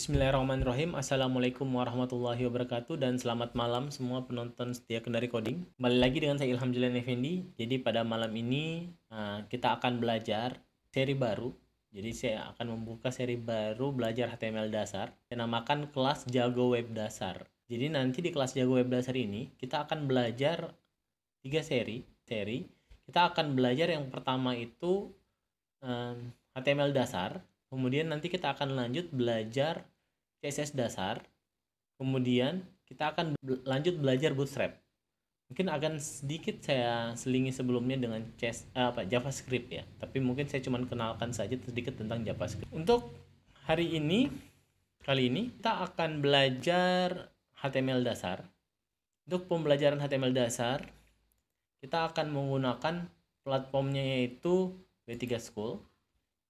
Bismillahirrahmanirrahim. Assalamualaikum warahmatullahi wabarakatuh dan selamat malam semua penonton setia Kendari Coding. Kembali lagi dengan saya Ilham Julian Effendi. Jadi pada malam ini kita akan belajar seri baru. Jadi saya akan membuka seri baru belajar HTML dasar. Saya namakan kelas Jago Web Dasar. Jadi nanti di kelas Jago Web Dasar ini kita akan belajar 3 seri. Kita akan belajar yang pertama itu HTML dasar. Kemudian nanti kita akan lanjut belajar CSS dasar. Kemudian kita akan lanjut belajar Bootstrap. Mungkin akan sedikit saya selingi sebelumnya dengan JavaScript ya. Tapi mungkin saya cuma kenalkan saja sedikit tentang JavaScript. Untuk hari ini, kali ini kita akan belajar HTML dasar. Untuk pembelajaran HTML dasar, kita akan menggunakan platformnya yaitu W3 School.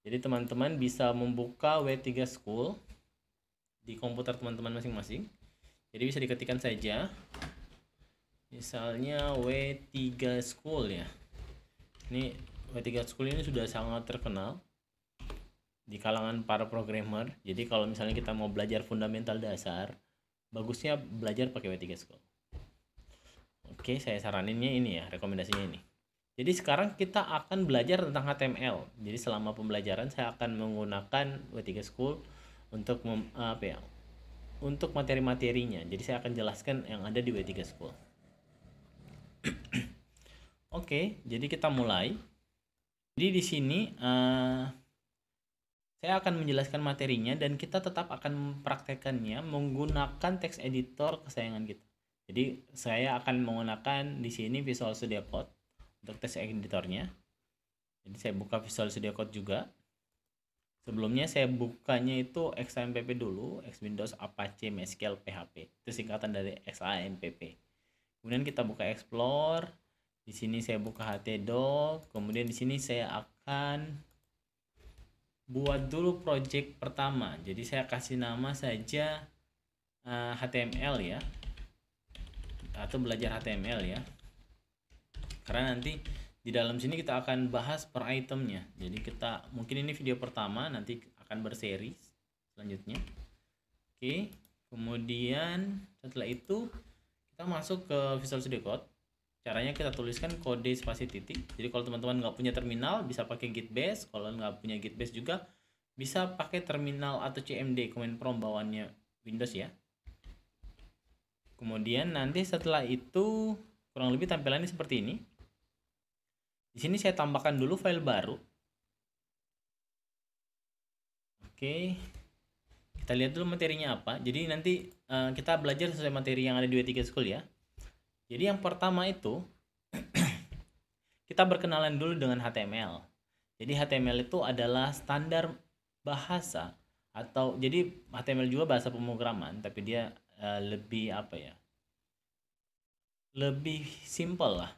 Jadi teman-teman bisa membuka W3 School di komputer teman-teman masing-masing. Jadi bisa diketikkan saja. Misalnya W3 School ya. Ini W3 School ini sudah sangat terkenal di kalangan para programmer. Jadi kalau misalnya kita mau belajar fundamental dasar, bagusnya belajar pakai W3 School. Oke, saya saraninnya ini ya, rekomendasinya ini. Jadi sekarang kita akan belajar tentang HTML. Jadi selama pembelajaran saya akan menggunakan W3 School untuk untuk materi-materinya. Jadi saya akan jelaskan yang ada di W3 School. Oke, jadi kita mulai. Jadi di sini saya akan menjelaskan materinya dan kita tetap akan mempraktekannya menggunakan text editor kesayangan kita. Jadi saya akan menggunakan di sini Visual Studio Code untuk text editornya. Jadi saya buka Visual Studio Code juga. Sebelumnya saya bukanya itu XAMPP dulu, X Windows Apache MySQL PHP. Itu singkatan dari XAMPP. Kemudian kita buka Explore. Di sini saya buka htdoc. Kemudian di sini saya akan buat dulu project pertama. Jadi saya kasih nama saja HTML ya. Atau belajar HTML ya. Karena nanti di dalam sini kita akan bahas per itemnya. Jadi kita mungkin ini video pertama, nanti akan berseri selanjutnya. Oke, kemudian setelah itu kita masuk ke Visual Studio Code. Caranya kita tuliskan kode spasi titik. Jadi kalau teman-teman nggak punya terminal bisa pakai Git Bash. Kalau nggak punya Git Bash juga bisa pakai terminal atau CMD, command prompt bawaannya Windows ya. Kemudian nanti setelah itu kurang lebih tampilannya seperti ini. Di sini saya tambahkan dulu file baru. Oke. Kita lihat dulu materinya apa. Jadi nanti kita belajar sesuai materi yang ada di W3 School ya. Jadi yang pertama itu kita berkenalan dulu dengan HTML. Jadi HTML itu adalah standar bahasa atau jadi HTML juga bahasa pemrograman, tapi dia lebih lebih simple lah.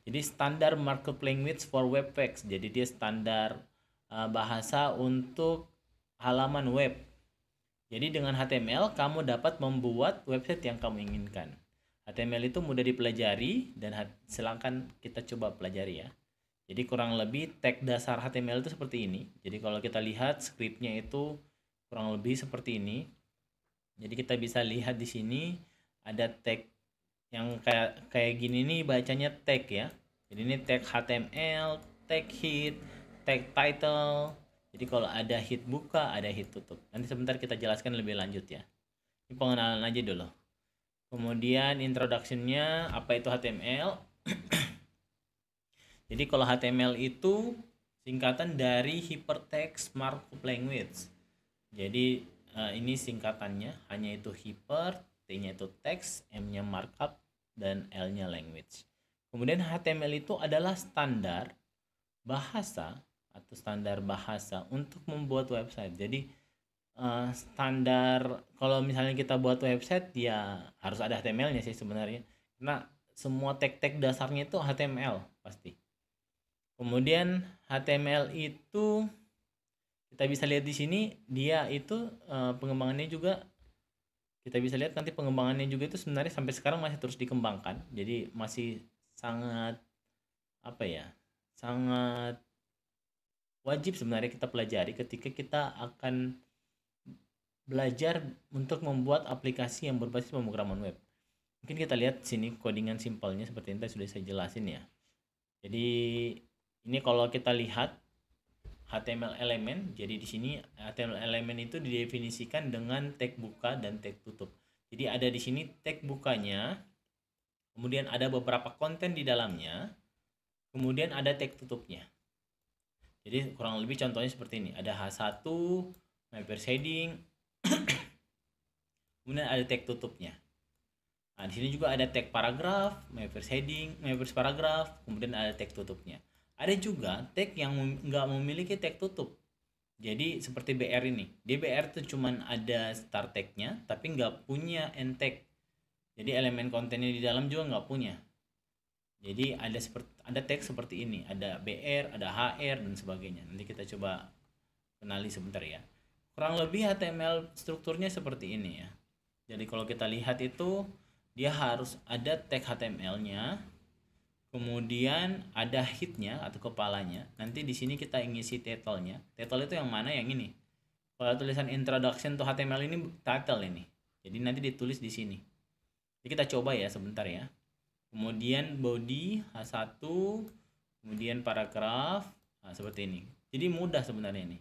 Jadi standar markup language for web pages. Jadi dia standar bahasa untuk halaman web. Jadi dengan HTML kamu dapat membuat website yang kamu inginkan. HTML itu mudah dipelajari dan silakan kita coba pelajari ya. Jadi kurang lebih tag dasar HTML itu seperti ini. Jadi kalau kita lihat scriptnya itu kurang lebih seperti ini. Jadi kita bisa lihat di sini ada tag yang kayak gini nih bacanya tag ya. Jadi ini tag HTML, tag head, tag title. Jadi kalau ada hit buka, ada hit tutup. Nanti sebentar kita jelaskan lebih lanjut ya. Ini pengenalan aja dulu. Kemudian introduction-nya apa itu HTML. Jadi kalau HTML itu singkatan dari Hypertext Markup Language. Jadi ini singkatannya, hanya itu hyper, T-nya itu text, M-nya markup, dan L-nya language. Kemudian HTML itu adalah standar bahasa atau standar bahasa untuk membuat website. Jadi standar kalau misalnya kita buat website ya harus ada HTML-nya sih sebenarnya. Karena semua tag-tag dasarnya itu HTML pasti. Kemudian HTML itu kita bisa lihat di sini dia itu pengembangannya juga kita bisa lihat nanti pengembangannya juga itu sebenarnya sampai sekarang masih terus dikembangkan. Jadi masih sangat sangat wajib sebenarnya kita pelajari ketika kita akan belajar untuk membuat aplikasi yang berbasis pemrograman web. Mungkin kita lihat sini codingan simpelnya seperti yang tadi sudah saya jelasin ya. Jadi ini kalau kita lihat HTML elemen, jadi di sini HTML elemen itu didefinisikan dengan tag buka dan tag tutup. Jadi ada di sini tag bukanya, kemudian ada beberapa konten di dalamnya, kemudian ada tag tutupnya. Jadi kurang lebih contohnya seperti ini. Ada H1, my first heading, kemudian ada tag tutupnya. Nah, di sini juga ada tag paragraf, my first heading, my first paragraph, kemudian ada tag tutupnya. Ada juga tag yang nggak memiliki tag tutup. Jadi seperti BR ini. Di BR itu cuman ada start tag-nya, tapi nggak punya end tag. Jadi elemen kontennya di dalam juga nggak punya. Jadi ada tag seperti ini, ada BR, ada HR dan sebagainya. Nanti kita coba kenali sebentar ya. Kurang lebih HTML strukturnya seperti ini ya. Jadi kalau kita lihat itu dia harus ada tag HTML-nya, kemudian ada head-nya atau kepalanya. Nanti di sini kita ngisi title-nya. Title itu yang mana? Yang ini. Kalau tulisan introduction to HTML ini title ini. Jadi nanti ditulis di sini. Jadi kita coba ya sebentar ya. Kemudian body H1, kemudian paragraf, nah, seperti ini. Jadi mudah sebenarnya ini.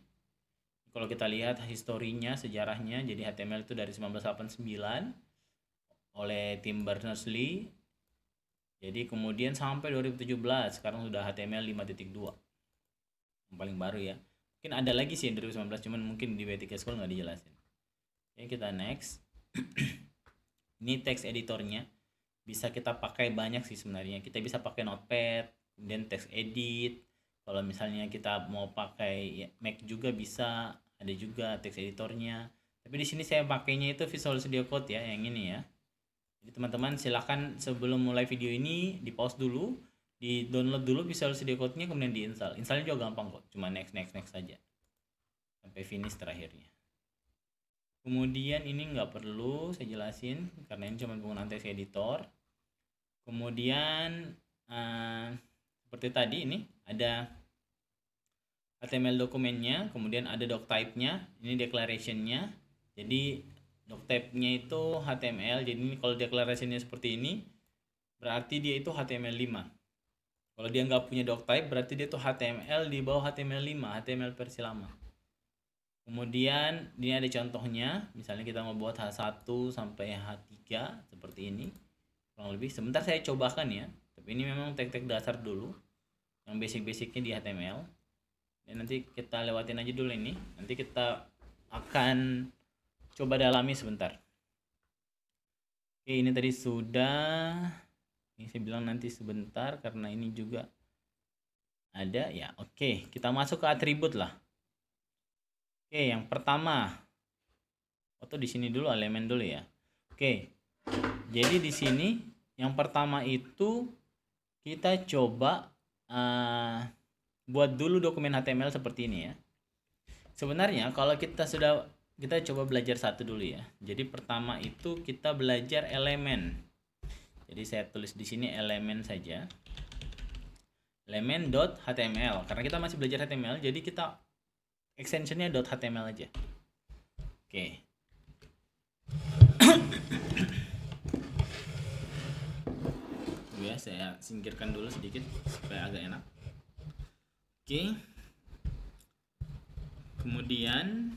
Kalau kita lihat historinya, sejarahnya, jadi HTML itu dari 1989 oleh Tim Berners-Lee. Jadi kemudian sampai 2017, sekarang sudah HTML 5.2. Yang paling baru ya. Mungkin ada lagi sih yang 2019, cuman mungkin di W3 School nggak dijelasin. Oke, kita next. Ini text editornya. Bisa kita pakai banyak sih sebenarnya. Kita bisa pakai Notepad, kemudian text edit. Kalau misalnya kita mau pakai Mac juga bisa, ada juga text editornya. Tapi di sini saya pakainya itu Visual Studio Code ya, yang ini ya. Jadi teman-teman silahkan sebelum mulai video ini di pause dulu, di download dulu Visual Studio Code-nya, kemudian diinstal. Installnya juga gampang kok, cuma next saja sampai finish terakhirnya. Kemudian ini nggak perlu saya jelasin karena ini cuma penggunaan text editor. Kemudian seperti tadi ini ada HTML dokumennya, kemudian ada doctype-nya, ini declaration-nya. Jadi doctype-nya itu HTML. Jadi ini kalau declaration-nya seperti ini berarti dia itu HTML5. Kalau dia nggak punya doctype berarti dia itu HTML di bawah HTML5, HTML versi lama. Kemudian ini ada contohnya, misalnya kita mau buat H1 sampai H3 seperti ini. Kurang lebih sebentar saya cobakan ya, tapi ini memang tag-tag dasar dulu yang basic-basicnya di HTML, dan nanti kita lewatin aja dulu ini, nanti kita akan coba dalami sebentar. Oke, ini tadi sudah, ini saya bilang nanti sebentar karena ini juga ada ya. Oke, kita masuk ke atribut lah. Oke, yang pertama foto di sini dulu, elemen dulu ya. Oke, jadi di sini yang pertama itu kita coba buat dulu dokumen HTML seperti ini ya. Sebenarnya kalau kita coba belajar satu dulu ya. Jadi pertama itu kita belajar elemen. Jadi saya tulis di sini elemen saja. Elemen.html. Karena kita masih belajar HTML, jadi kita extensionnya .html aja. Oke. Ya, saya singkirkan dulu sedikit supaya agak enak. Oke. Kemudian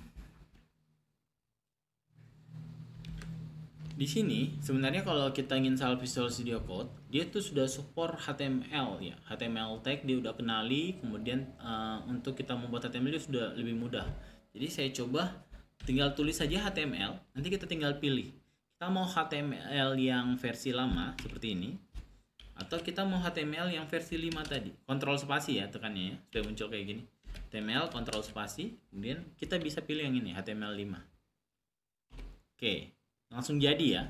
di sini sebenarnya kalau kita ingin install Visual Studio Code, dia tuh sudah support HTML ya. HTML tag dia udah kenali, kemudian untuk kita membuat HTML dia sudah lebih mudah. Jadi saya coba tinggal tulis saja HTML, nanti kita tinggal pilih. Kita mau HTML yang versi lama seperti ini, atau kita mau HTML yang versi 5 tadi. Kontrol spasi ya tekannya ya, sudah muncul kayak gini. HTML kontrol spasi, kemudian kita bisa pilih yang ini HTML 5. Oke, langsung jadi ya.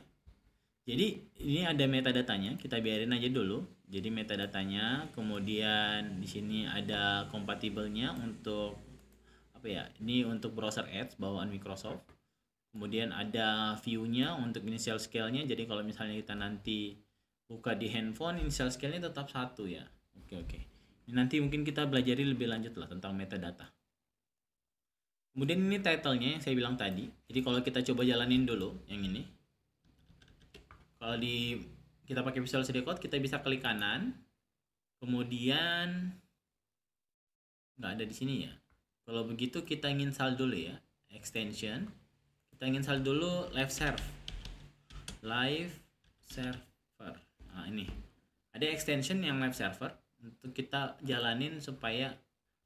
Jadi ini ada metadatanya, kita biarin aja dulu. Jadi metadatanya, kemudian di sini ada kompatibelnya untuk apa ya? Ini untuk browser Edge bawaan Microsoft. Kemudian ada view-nya untuk initial scale-nya. Jadi kalau misalnya kita nanti buka di handphone, initial scale-nya tetap 1 ya. Oke. Ini nanti mungkin kita belajari lebih lanjut lah tentang metadata. Kemudian ini title-nya yang saya bilang tadi. Jadi kalau kita coba jalanin dulu yang ini. Kalau kita pakai Visual Studio Code, kita bisa klik kanan. Kemudian nggak ada di sini ya. Kalau begitu kita ingin install dulu ya. Extension. Kita ingin install dulu live server. Nah, ini. Ada extension yang live server untuk kita jalanin supaya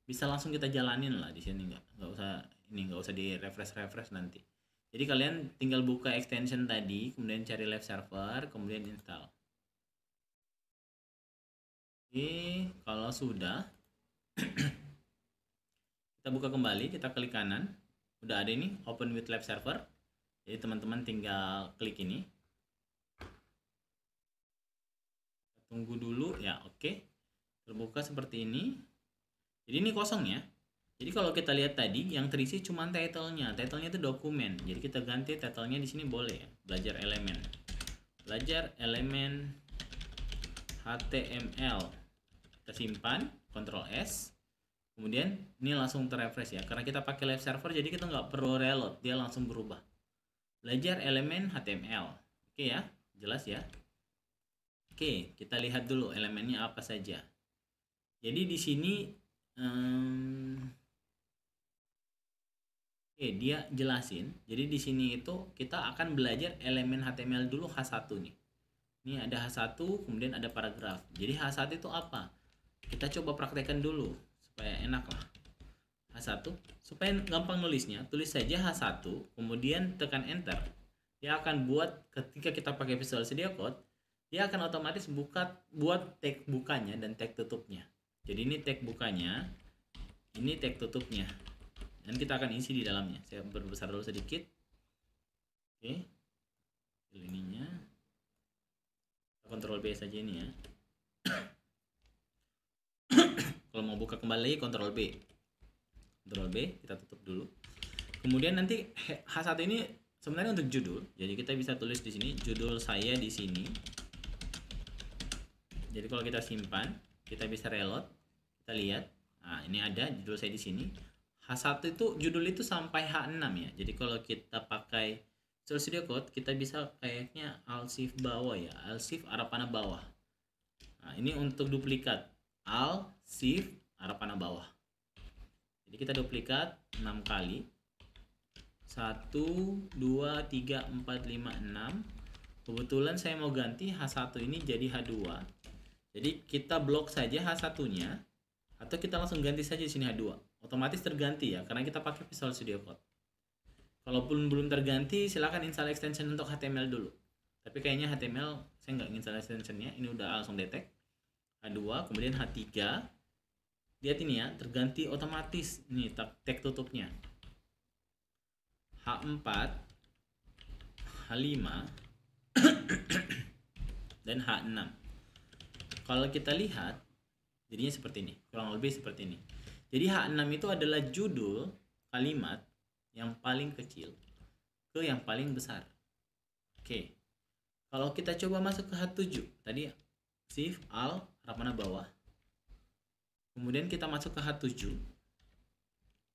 bisa langsung kita jalanin lah di sini, nggak usah di refresh nanti. Jadi kalian tinggal buka extension tadi, kemudian cari live server, kemudian install. Oke, kalau sudah kita buka kembali, kita klik kanan, udah ada ini open with live server. Jadi teman-teman tinggal klik ini, tunggu dulu ya. Oke, terbuka seperti ini. Jadi ini kosong ya. Jadi kalau kita lihat tadi yang terisi cuma title-nya. Title-nya itu dokumen. Jadi kita ganti title-nya di sini boleh ya. Belajar elemen HTML. Kita simpan, Ctrl S. Kemudian ini langsung terrefresh ya. Karena kita pakai live server jadi kita nggak perlu reload, dia langsung berubah. Belajar elemen HTML. Oke ya, jelas ya. Oke, kita lihat dulu elemennya apa saja. Jadi di sini dia jelasin. Jadi di sini itu kita akan belajar elemen HTML dulu H1 nih. Ini ada H1, kemudian ada paragraf. Jadi H1 itu apa? Kita coba praktekkan dulu supaya enak lah. H1, supaya gampang nulisnya, tulis saja H1, kemudian tekan enter. Dia akan buat, ketika kita pakai Visual Studio Code, dia akan otomatis buat tag bukanya dan tag tutupnya. Jadi ini tag bukanya, ini tag tutupnya, dan kita akan isi di dalamnya. Saya berbesar dulu sedikit. Oke, ininya Ctrl B saja ini ya. Kalau mau buka kembali Ctrl B, kita tutup dulu. Kemudian nanti H1 ini sebenarnya untuk judul, jadi kita bisa tulis di sini judul saya di sini. Jadi kalau kita simpan, kita bisa reload, kita lihat. Nah, ini ada judul saya di sini. H1 itu judul itu sampai H6 ya. Jadi kalau kita pakai Visual Studio Code, kita bisa kayaknya Alt Shift bawah ya, Alt Shift arah panah bawah. Nah, ini untuk duplikat, Alt Shift arah panah bawah. Jadi kita duplikat 6 kali. 1 2 3 4 5 6. Kebetulan saya mau ganti H1 ini jadi H2. Jadi kita blok saja H1-nya, atau kita langsung ganti saja di sini H2. Otomatis terganti ya, karena kita pakai Visual Studio Code. Kalaupun belum terganti, silahkan install extension untuk HTML dulu. Tapi kayaknya HTML saya nggak install extensionnya, ini udah langsung detect. H2, kemudian H3. Lihat ini ya, terganti otomatis. Nih tag tutupnya. H4, H5, dan H6. Kalau kita lihat, jadinya seperti ini, kurang lebih seperti ini. Jadi H6 itu adalah judul kalimat yang paling kecil ke yang paling besar. Oke. Kalau kita coba masuk ke H7, tadi Shift Alt arah panah bawah. Kemudian kita masuk ke H7.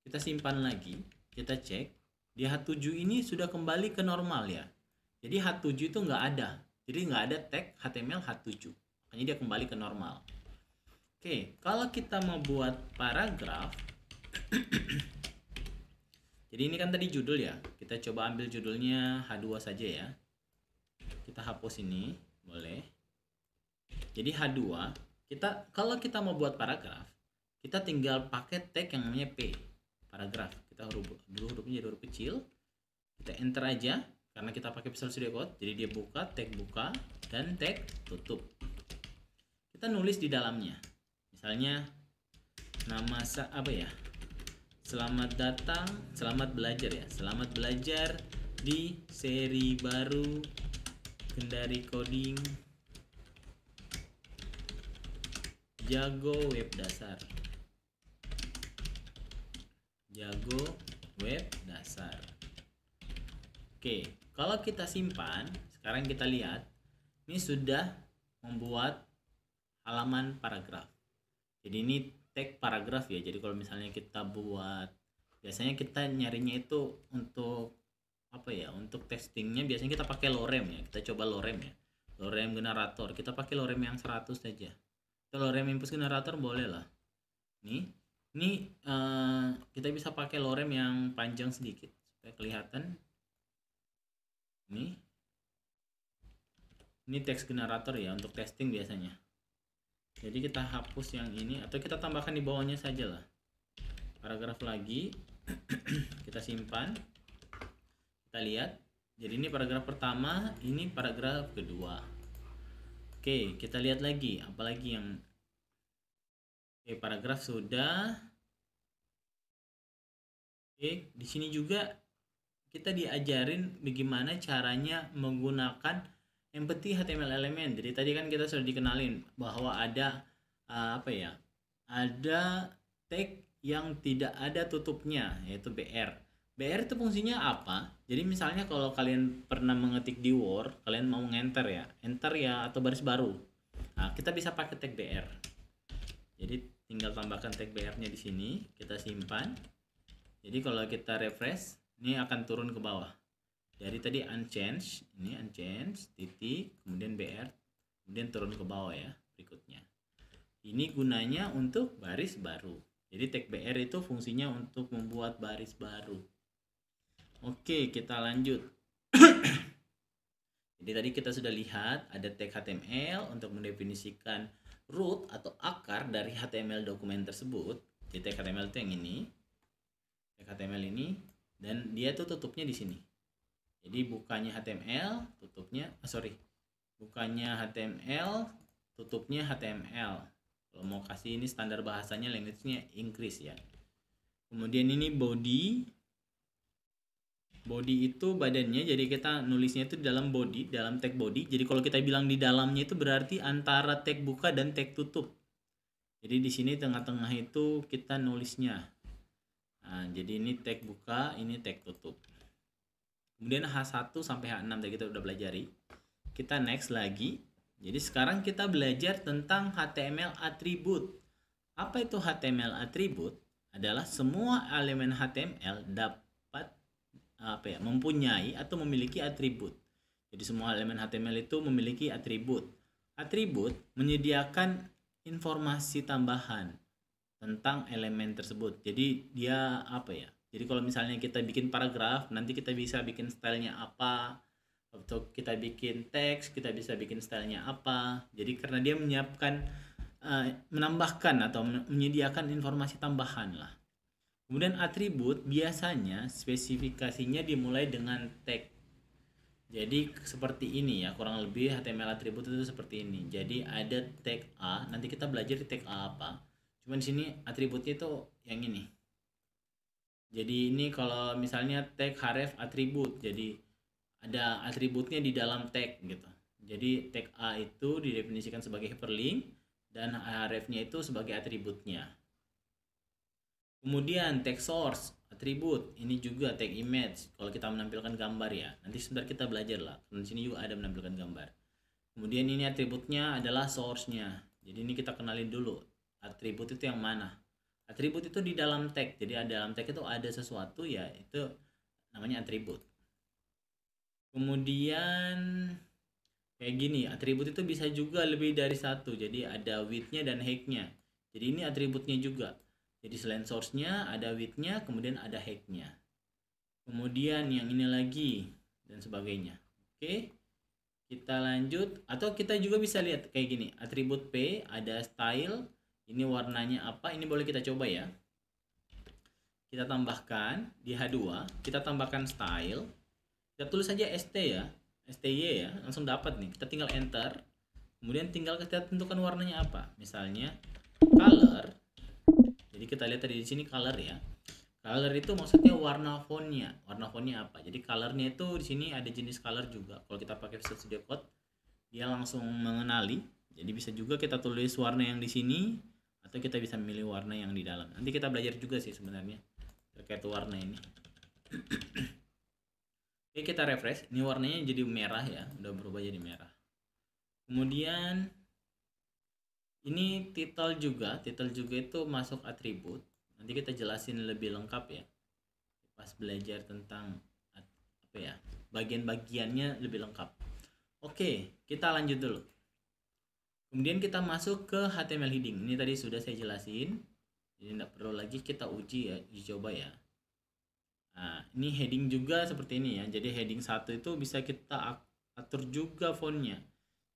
Kita simpan lagi, kita cek. Di H7 ini sudah kembali ke normal ya. Jadi H7 itu nggak ada. Jadi nggak ada tag HTML H7. Makanya dia kembali ke normal. Oke, kalau kita mau buat paragraf. Jadi ini kan tadi judul ya. Kita coba ambil judulnya H2 saja ya. Kita hapus ini, boleh. Jadi H2, kalau kita mau buat paragraf, kita tinggal pakai tag yang namanya P, paragraf. Kita hurufnya jadi huruf kecil. Kita enter aja karena kita pakai Visual Studio Code. Jadi dia buka, dan tag tutup. Kita nulis di dalamnya. Misalnya nama apa ya? Selamat datang, selamat belajar ya. Selamat belajar di seri baru Kendari Coding Jago Web Dasar. Jago Web Dasar. Oke, kalau kita simpan, sekarang kita lihat ini sudah membuat halaman paragraf. Jadi ini tag paragraf ya. Jadi kalau misalnya kita buat di Biasanya kita nyarinya itu untuk apa ya, untuk testingnya biasanya kita pakai lorem ya, kita coba lorem ya, lorem generator, kita pakai lorem yang 100 saja. Kalau lorem impulse generator boleh lah. Ini kita bisa pakai lorem yang panjang sedikit supaya kelihatan. Ini teks generator ya untuk testing biasanya. Jadi kita hapus yang ini atau kita tambahkan di bawahnya saja lah. Paragraf lagi kita simpan. Kita lihat. Jadi ini paragraf pertama, ini paragraf kedua. Oke, kita lihat lagi apalagi yang paragraf sudah. Oke, di sini juga kita diajarin bagaimana caranya menggunakan empty HTML element. Jadi tadi kan kita sudah dikenalin bahwa ada ada tag yang tidak ada tutupnya, yaitu BR. BR itu fungsinya apa? Jadi misalnya kalau kalian pernah mengetik di Word, kalian mau enter ya atau baris baru. Nah, kita bisa pakai tag BR. Jadi tinggal tambahkan tag BR-nya di sini, kita simpan. Jadi kalau kita refresh, ini akan turun ke bawah. Dari tadi unchanged, ini unchanged, titik, kemudian BR, kemudian turun ke bawah ya berikutnya. Ini gunanya untuk baris baru. Jadi tag BR itu fungsinya untuk membuat baris baru. Oke, kita lanjut. Jadi tadi kita sudah lihat ada tag HTML untuk mendefinisikan root atau akar dari HTML dokumen tersebut. Jadi tag HTML itu yang ini. Tag HTML ini, dan dia tuh tutupnya di sini. Jadi bukannya HTML, bukannya HTML, tutupnya HTML. Kalau mau kasih ini standar bahasanya language-nya Inggris ya. Kemudian ini body itu badannya, jadi kita nulisnya itu di dalam body, dalam tag body. Jadi kalau kita bilang di dalamnya itu berarti antara tag buka dan tag tutup. Jadi di sini tengah-tengah itu kita nulisnya. Nah, jadi ini tag buka, ini tag tutup. Kemudian H1 sampai H6 tadi kita udah pelajari. Kita next lagi. Jadi sekarang kita belajar tentang HTML attribute. Apa itu HTML attribute? Adalah semua elemen HTML dapat mempunyai atau memiliki atribut. Jadi semua elemen HTML itu memiliki atribut. Atribut menyediakan informasi tambahan tentang elemen tersebut. Jadi dia jadi kalau misalnya kita bikin paragraf, nanti kita bisa bikin stylenya apa. Atau kita bikin teks, kita bisa bikin stylenya apa. Jadi karena dia menambahkan atau menyediakan informasi tambahan lah. Kemudian atribut biasanya spesifikasinya dimulai dengan tag. Jadi seperti ini ya, kurang lebih HTML atribut itu seperti ini. Jadi ada tag A, nanti kita belajar di tag A apa. Cuman di sini atributnya itu yang ini. Jadi ini kalau misalnya tag href atribut, jadi ada atributnya di dalam tag gitu. Jadi tag A itu didefinisikan sebagai hyperlink dan hrefnya itu sebagai atributnya. Kemudian tag source atribut, ini juga tag image kalau kita menampilkan gambar ya. Nanti sebentar kita belajar lah. Di sini juga ada menampilkan gambar. Kemudian ini atributnya adalah source-nya. Jadi ini kita kenalin dulu. Atribut itu yang mana? Atribut itu di dalam tag. Jadi dalam tag itu ada sesuatu ya, itu namanya atribut. Kemudian kayak gini, atribut itu bisa juga lebih dari satu. Jadi ada width-nya dan height-nya. Jadi ini atributnya juga. Jadi selain source-nya ada width-nya, kemudian ada height-nya. Kemudian yang ini lagi dan sebagainya. Oke. Kita lanjut, atau kita juga bisa lihat kayak gini. Atribut P ada style, ini warnanya apa? Ini boleh kita coba ya. Kita tambahkan di H2, kita tambahkan style. Kita tulis saja ST ya. STY ya, langsung dapat nih. Kita tinggal enter. Kemudian tinggal kita tentukan warnanya apa. Misalnya color. Jadi kita lihat tadi di sini color ya. Color itu maksudnya warna fontnya. Warna fontnya apa? Jadi colornya itu di sini ada jenis color juga. Kalau kita pakai Visual Studio Code, dia langsung mengenali. Jadi bisa juga kita tulis warna yang di sini atau kita bisa memilih warna yang di dalam. Nanti kita belajar juga sih sebenarnya terkait warna ini. Oke, kita refresh. Ini warnanya jadi merah ya, udah berubah jadi merah. Kemudian ini title juga itu masuk atribut. Nanti kita jelasin lebih lengkap ya. pas belajar tentang apa ya, bagian-bagiannya lebih lengkap. Oke, kita lanjut dulu. Kemudian kita masuk ke HTML heading. Ini tadi sudah saya jelasin, jadi tidak perlu lagi kita uji ya, uji coba ya. Nah, ini heading juga seperti ini ya. Jadi heading 1 itu bisa kita atur juga fontnya.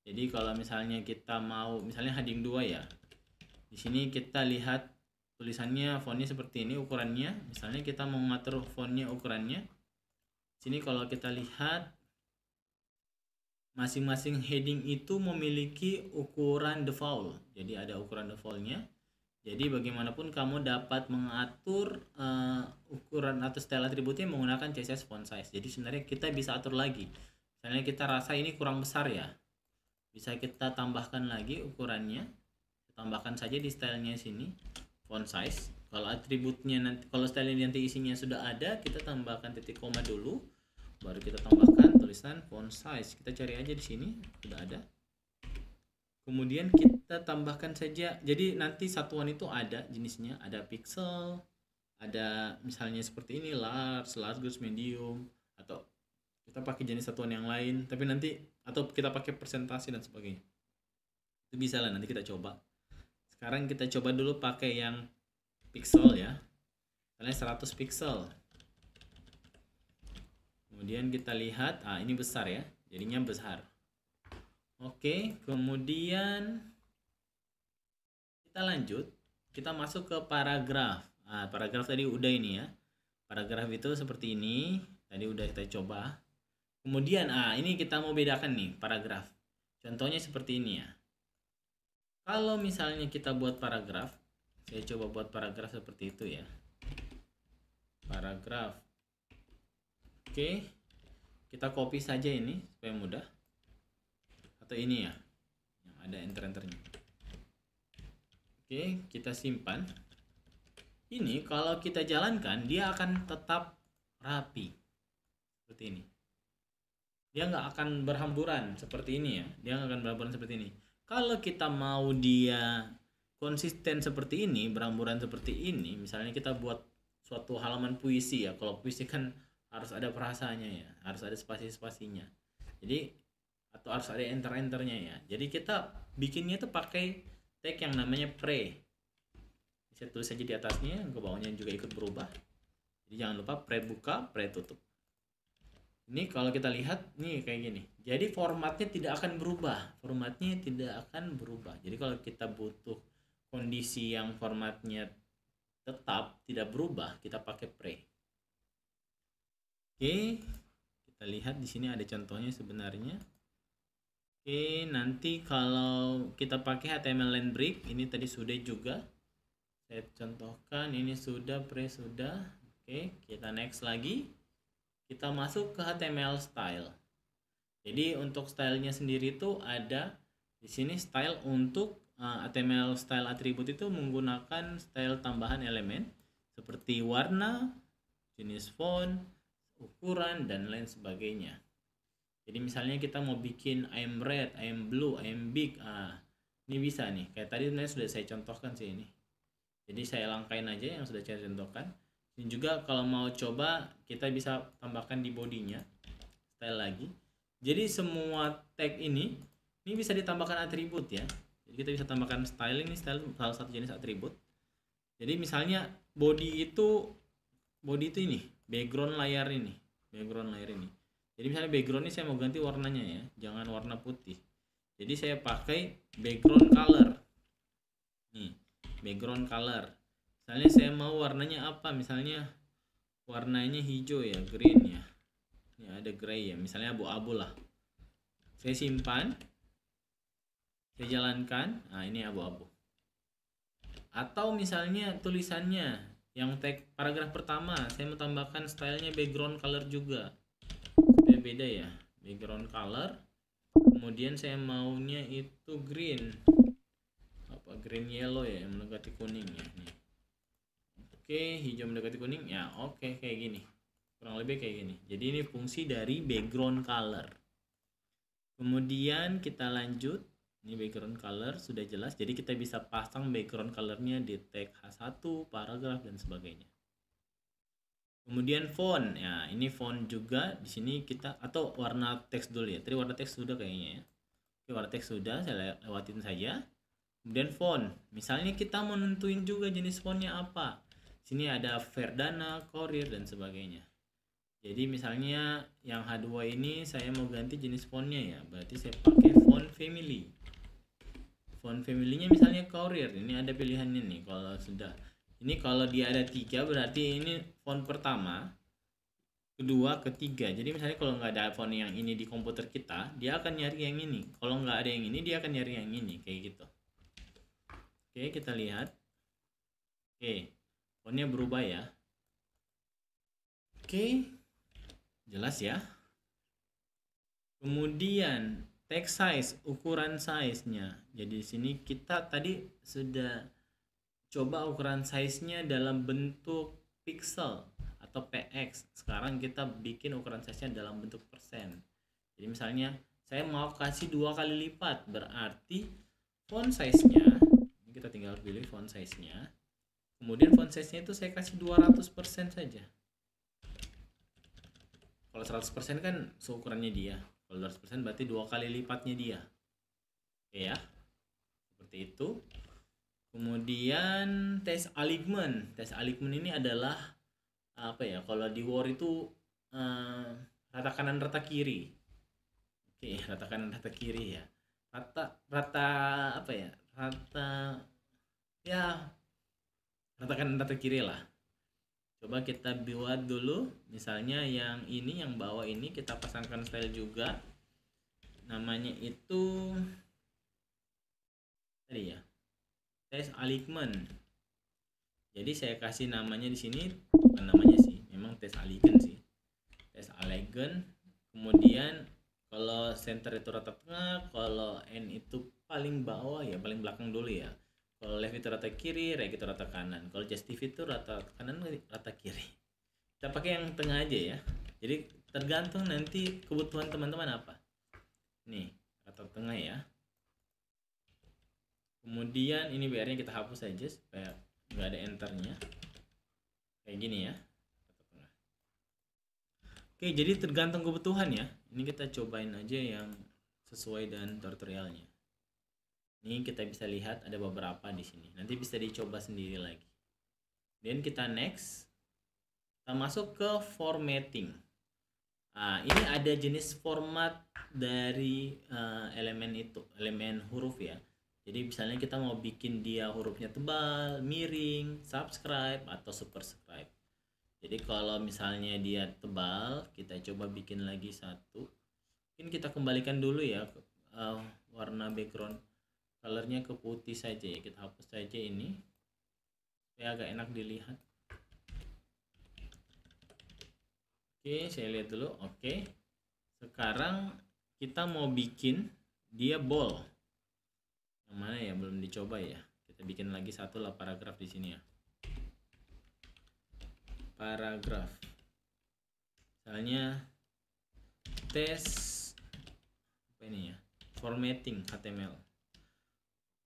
Jadi kalau misalnya kita mau, misalnya heading 2 ya. Di sini kita lihat tulisannya, fontnya seperti ini ukurannya. Misalnya kita mau ngatur fontnya, ukurannya. Sini kalau kita lihat, masing-masing heading itu memiliki ukuran default. Jadi ada ukuran defaultnya. Jadi bagaimanapun kamu dapat mengatur ukuran atau style atributnya menggunakan CSS font size. Jadi sebenarnya kita bisa atur lagi. Misalnya kita rasa ini kurang besar ya, bisa kita tambahkan lagi ukurannya. Tambahkan saja di stylenya sini font size. Kalau atributnya nanti, kalau stylenya nanti isinya sudah ada, kita tambahkan titik koma dulu, baru kita tambahkan tulisan font size. Kita cari aja di sini sudah ada. Kemudian kita tambahkan saja, jadi nanti satuan itu ada jenisnya, ada pixel, ada misalnya seperti ini large, medium, atau kita pakai jenis satuan yang lain, tapi nanti atau kita pakai persentase dan sebagainya. Itu bisa lah, nanti kita coba. Sekarang kita coba dulu pakai yang pixel ya, misalnya 100 pixel. Kemudian kita lihat, ini besar ya, jadinya besar. Oke, kemudian kita lanjut, kita masuk ke paragraf. Paragraf tadi udah ini ya. Paragraf itu seperti ini, tadi udah kita coba. Kemudian ini kita mau bedakan nih paragraf. Contohnya seperti ini ya. Kalau misalnya kita buat paragraf, saya coba buat paragraf seperti itu ya. Paragraf. Oke, kita copy saja ini supaya mudah. Atau ini ya, yang ada enter-enternya. Oke, kita simpan. Ini kalau kita jalankan, dia akan tetap rapi seperti ini. Dia nggak akan berhamburan seperti ini ya. Dia nggak akan berhamburan seperti ini. Kalau kita mau dia konsisten seperti ini, berhamburan seperti ini, misalnya kita buat suatu halaman puisi ya. Kalau puisi kan harus ada frasanya ya, harus ada spasi-spasinya. Jadi atau harus ada enter-enternya ya. Jadi kita bikinnya itu pakai tag yang namanya pre. Saya tulis saja di atasnya, ke bawahnya juga ikut berubah. Jadi jangan lupa pre buka, pre tutup. Ini kalau kita lihat nih kayak gini. Jadi formatnya tidak akan berubah. Formatnya tidak akan berubah. Jadi kalau kita butuh kondisi yang formatnya tetap tidak berubah, kita pakai pre. Oke, kita lihat di sini ada contohnya sebenarnya. Oke, nanti kalau kita pakai HTML line break, ini tadi sudah juga saya contohkan, ini sudah, pre sudah. Oke, kita next lagi. Kita masuk ke HTML style. Jadi untuk stylenya sendiri itu ada di sini style untuk HTML style atribut itu menggunakan style tambahan elemen seperti warna, jenis font, ukuran dan lain sebagainya. Jadi misalnya kita mau bikin I'm red, I'm blue, I'm big, ini bisa nih. Kayak tadi sebenarnya sudah saya contohkan sih ini. Jadi saya langkain aja yang sudah saya contohkan. Ini juga kalau mau coba kita bisa tambahkan di bodinya style lagi. Jadi semua tag ini bisa ditambahkan atribut ya. Jadi kita bisa tambahkan style, ini style salah satu jenis atribut. Jadi misalnya body itu ini, background layer ini. Jadi misalnya background ini saya mau ganti warnanya ya, jangan warna putih. Jadi saya pakai background color. Nih, background color. Misalnya saya mau warnanya apa? Misalnya warnanya hijau ya, green ya. Ini ada gray ya, misalnya abu-abu lah. Saya simpan. Saya jalankan. Ini abu-abu. Atau misalnya tulisannya yang tag paragraf pertama, saya mau tambahkan stylenya background color juga. Beda ya, background color. Kemudian saya maunya itu green, green yellow ya, yang mendekati kuning ya. Nih. Oke, hijau mendekati kuning ya. Oke, kayak gini, kurang lebih kayak gini. Jadi ini fungsi dari background color. Kemudian kita lanjut. Ini background color sudah jelas. Jadi kita bisa pasang background colornya di tag H1, paragraf dan sebagainya. Kemudian font, ya ini font juga di sini kita, atau warna teks dulu ya. Tadi warna teks sudah kayaknya ya. Oke, warna teks sudah, saya lewatin saja. Kemudian font, misalnya kita mau nentuin juga jenis fontnya apa. Sini ada Verdana, Courier dan sebagainya. Jadi misalnya yang H2 ini saya mau ganti jenis fontnya ya, berarti saya pakai font family. Font family-nya misalnya Courier, ini ada pilihannya nih. Kalau sudah, ini kalau dia ada 3 berarti ini font pertama, kedua, ketiga. Jadi misalnya kalau nggak ada font yang ini di komputer kita, dia akan nyari yang ini. Kalau nggak ada yang ini, dia akan nyari yang ini, kayak gitu. Oke, kita lihat. Oke, fontnya berubah ya. Oke, jelas ya. Kemudian text size, ukuran size-nya. Jadi di sini kita tadi sudah coba ukuran size-nya dalam bentuk pixel atau px. Sekarang kita bikin ukuran size-nya dalam bentuk persen. Jadi misalnya saya mau kasih 2 kali lipat, berarti font size-nya, ini kita tinggal pilih font size-nya. Kemudian font size-nya itu saya kasih 200% saja. Kalau 100% kan seukurannya dia. Kalau 200% berarti 2 kali lipatnya dia. Oke ya. Seperti itu. Kemudian tes alignment. Tes alignment ini adalah apa ya? Kalau di Word itu rata kanan rata kiri. Oke, rata kanan rata kiri ya. Rata apa ya? Rata kanan rata kiri lah. Coba kita buat dulu, misalnya yang ini, yang bawah ini kita pasangkan style juga. Namanya itu tadi ya, tes alignment. Jadi saya kasih namanya di sini, bukan namanya sih, memang tes alignment sih. Tes alignment. Kemudian kalau center itu rata tengah, kalau N itu paling bawah ya, paling belakang dulu ya. Kalau left itu rata kiri, right itu rata kanan. Kalau justify itu rata kanan, rata kiri. Kita pakai yang tengah aja ya. Jadi tergantung nanti kebutuhan teman-teman apa. Nih, rata tengah ya. Kemudian ini BR-nya kita hapus aja supaya nggak ada enternya. Kayak gini ya. Rata tengah. Oke, jadi tergantung kebutuhan ya. Ini kita cobain aja yang sesuai dengan tutorialnya. Ini kita bisa lihat ada beberapa di sini. Nanti bisa dicoba sendiri lagi. Dan kita next. Kita masuk ke formatting. Nah, ini ada jenis format dari elemen itu, elemen huruf ya. Jadi misalnya kita mau bikin dia hurufnya tebal, miring, subscribe atau superscribe. Jadi kalau misalnya dia tebal, kita coba bikin lagi satu. Mungkin kita kembalikan dulu ya warna background colornya ke putih saja ya. Kita hapus saja ini supaya agak enak dilihat. Oke, saya lihat dulu. Oke, sekarang kita mau bikin dia bold. Yang mana ya, belum dicoba ya. Kita bikin lagi satu lah paragraf di sini ya. Paragraf. Misalnya tes apa ini ya? Formatting HTML.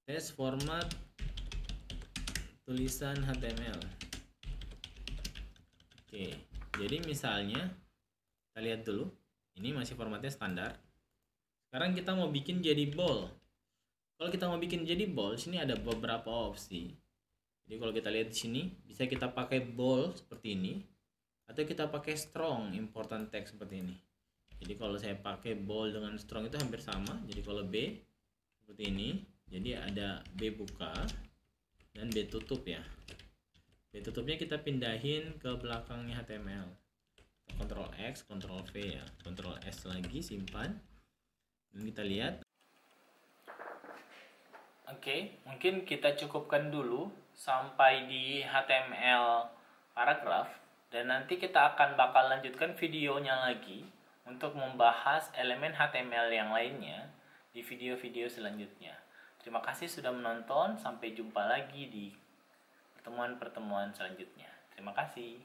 Tes format tulisan HTML. Oke, jadi misalnya kita lihat dulu, ini masih formatnya standar. Sekarang kita mau bikin jadi bold. Kalau kita mau bikin jadi bold, sini ada beberapa opsi. Jadi kalau kita lihat di sini, bisa kita pakai bold seperti ini, atau kita pakai strong important text seperti ini. Jadi kalau saya pakai bold dengan strong itu hampir sama. Jadi kalau B seperti ini. Jadi ada B buka dan B tutup ya. B tutupnya kita pindahin ke belakangnya HTML. Ctrl X, Ctrl V ya. Ctrl S lagi, simpan. Dan kita lihat. Oke, mungkin kita cukupkan dulu sampai di HTML paragraf. Dan nanti kita akan bakal lanjutkan videonya lagi untuk membahas elemen HTML yang lainnya di video-video selanjutnya. Terima kasih sudah menonton. Sampai jumpa lagi di pertemuan-pertemuan selanjutnya. Terima kasih.